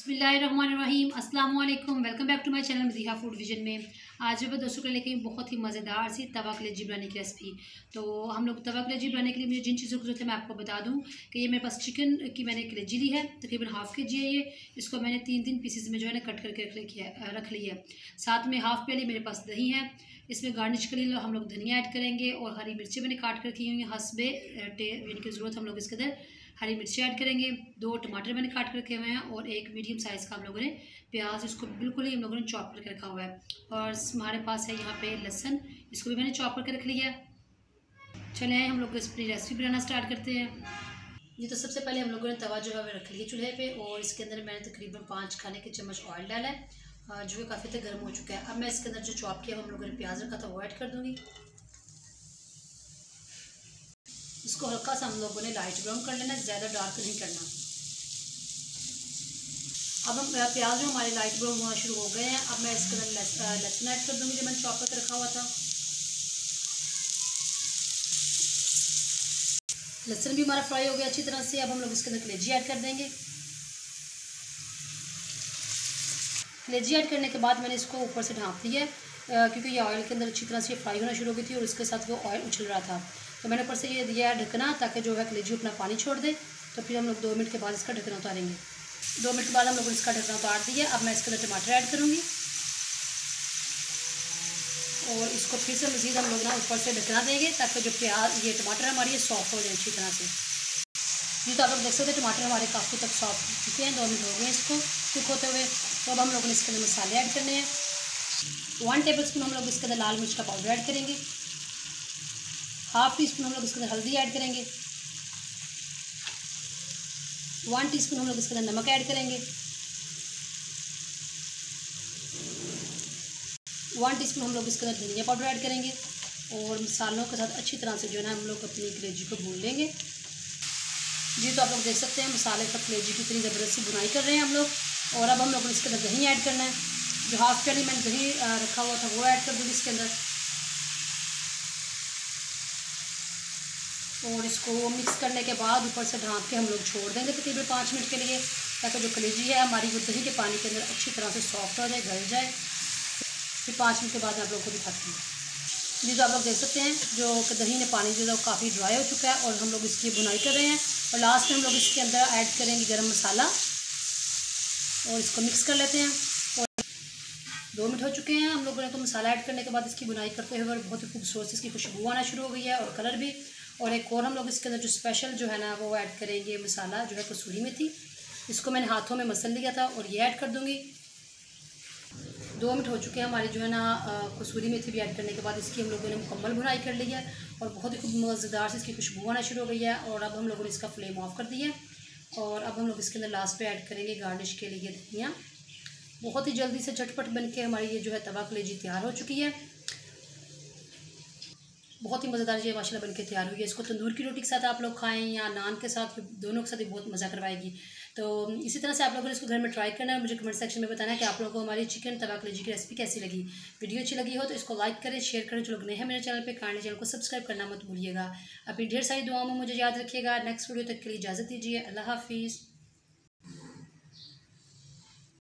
बिस्मिल्लाहिर्रहमानिर्रहीम अस्सलाम वालेकुम। Welcome back to my channel Madiha Food Vision में। आज मैं दोस्तों के लेके बहुत ही मज़ेदार सी तवा कलेजी बनाने की रेसिपी। तो हम लोग तवा कलेजी बनाने के लिए मुझे जिन चीज़ों की ज़रूरत है मैं आपको बता दूं कि ये मेरे पास चिकन की मैंने कलेजी ली है, तकरीबन हाफ़ के जी है ये। इसको मैंने तीन पीसेस में जो है ना कट करके रख ली है। साथ में हाफ़ प्याली मेरे पास दही है। इसमें गार्निश के लिए हम लोग धनिया ऐड करेंगे और हरी मिर्ची मैंने काट कर की हुई है हस्बे यानी कि ज़रूरत हम लोग इसके अंदर हरी मिर्ची ऐड करेंगे। 2 टमाटर मैंने काट कर रखे हुए हैं और एक मीडियम साइज़ का हम लोगों ने प्याज, इसको बिल्कुल ही हम लोगों ने चॉप करके रखा हुआ है। और हमारे पास है यहाँ पे लहसुन, इसको भी मैंने चॉप करके रख लिया है। चले हम लोग अपनी रेसिपी बनाना स्टार्ट करते हैं। ये तो सबसे पहले हम लोगों ने तवा जो है वो रख लिया चूल्हे पे और इसके अंदर मैंने तकरीबन 5 खाने के चम्मच ऑयल डाला है जो काफ़ी तक गर्म हो चुका है। अब मैं इसके अंदर जो चॉप किया हम लोगों ने प्याज रखा था वो ऐड कर दूँगी। इसको हल्का सा हम लोगों ने लाइट ब्राउन कर लेना, ज़्यादा डार्क नहीं करना। अब हम प्याज जो हमारे लाइट ब्राउन होना शुरू हो गए हैं। अब मैं इसके अंदर लहसुन ऐड कर दूँगी जो मैंने चॉप करके रखा हुआ था। लहसुन भी हमारा फ्राई हो गया अच्छी तरह से। अब हम लोग इसके अंदर कलेजी ऐड कर देंगे। कलेजी ऐड करने के बाद मैंने इसको ऊपर से ढाँप दिया है क्योंकि ये ऑयल के अंदर अच्छी तरह से फ्राई होना शुरू हो गई थी और इसके साथ वो ऑयल उछल रहा था। तो मैंने ऊपर से ये दिया है ढकना ताकि जो है कलेजी अपना पानी छोड़ दे। तो फिर हम लोग 2 मिनट के बाद इसका ढकना उतारेंगे। 2 मिनट के बाद हम लोग इसका ढकना उतार दिया। अब मैं इसके अंदर टमाटर ऐड करूँगी और इसको फिर से मज़ीद हम लोग ना ऊपर से ढकना देंगे ताकि जो प्याज ये टमाटर हमारी ये सॉफ्ट हो जाए अच्छी तरह से। जी तो आप लोग देख सकते हैं टमाटर हमारे काफ़ी तक सॉफ्ट हो चुके हैं। 2 मिनट हो गए इसको कुक होते हुए। तो अब हम लोगों ने इसके अंदर मसाले ऐड करने हैं। 1 टेबल स्पून हम लोग इसके अंदर लाल मिर्च का पाउडर ऐड करेंगे। हाफ़ टी स्पून हम लोग इसके अंदर हल्दी ऐड करेंगे। 1 टीस्पून हम लोग इसके अंदर नमक ऐड करेंगे। 1 टीस्पून हम लोग इसके अंदर धनिया पाउडर ऐड करेंगे और मसालों के साथ अच्छी तरह से जो है ना हम लोग अपनी कलेजी को भून लेंगे। जी तो आप लोग देख सकते हैं मसाले का कलेजी की इतनी ज़बरदस्ती बुनाई कर रहे हैं हम लोग। और अब हम लोग इसके अंदर दही ऐड करना है। जो हाफ़ प्याली मैंने दही रखा हुआ था वो ऐड कर दूँगी इसके अंदर और इसको मिक्स करने के बाद ऊपर से ढाँप के हम लोग छोड़ देंगे तकरीबन 5 मिनट के लिए ताकि जो कलेजी है हमारी वो दही के पानी के अंदर अच्छी तरह से सॉफ्ट हो जाए, गल जाए। फिर 5 मिनट के बाद आप लोगों को दिखाती हूँ। जी तो आप लोग देख सकते हैं जो दही ने पानी जो है काफ़ी ड्राई हो चुका है और हम लोग इसकी बुनाई कर रहे हैं। और लास्ट में हम लोग इसके अंदर ऐड करेंगे गरम मसाला और इसको मिक्स कर लेते हैं। और 2 मिनट हो चुके हैं हम लोगों ने तो मसाला ऐड करने के बाद इसकी बुनाई करते हुए बहुत ही खूबसूरत इसकी खुशबू आना शुरू हो गई है और कलर भी। और एक और हम लोग इसके अंदर जो स्पेशल जो है ना वो ऐड करेंगे मसाला जो है कसूरी मेथी। इसको मैंने हाथों में मसल लिया था और ये ऐड कर दूँगी। 2 मिनट हो चुके हैं हमारी जो है ना कसूरी मेथी भी ऐड करने के बाद इसकी हम लोगों ने मुकम्मल बुनाई कर ली है और बहुत ही खूब मज़ेदार से इसकी खुशबू आना शुरू हो गई है। और अब हम लोगों ने इसका फ्लेम ऑफ कर दिया और अब हम लोग इसके अंदर लास्ट पे ऐड करेंगे गार्निश के लिए धनिया। बहुत ही जल्दी से झटपट बन के हमारी ये जो है तवा कलेजी तैयार हो चुकी है। बहुत ही मज़ेदार ये माशाल्लाह बनके तैयार हुई है। इसको तंदूर की रोटी के साथ आप लोग खाएं या नान के साथ, दोनों के साथ ही बहुत मज़ा करवाएगी। तो इसी तरह से आप लोगों ने इसको घर में ट्राई करना है। मुझे कमेंट सेक्शन में बताना है कि आप लोगों को हमारी चिकन तवा कलेजी की रेसिपी कैसी लगी। वीडियो अच्छी लगी हो तो इसको लाइक करें, शेयर करें। जो लोग नए हैं मेरे चैनल पे काइंडली चैनल को सब्सक्राइब करना मत भूलिएगा। अपनी ढेर सारी दुआओं में मुझे याद रखिएगा। नेक्स्ट वीडियो तक के लिए इजाज़त दीजिए। अल्लाह हाफिज़।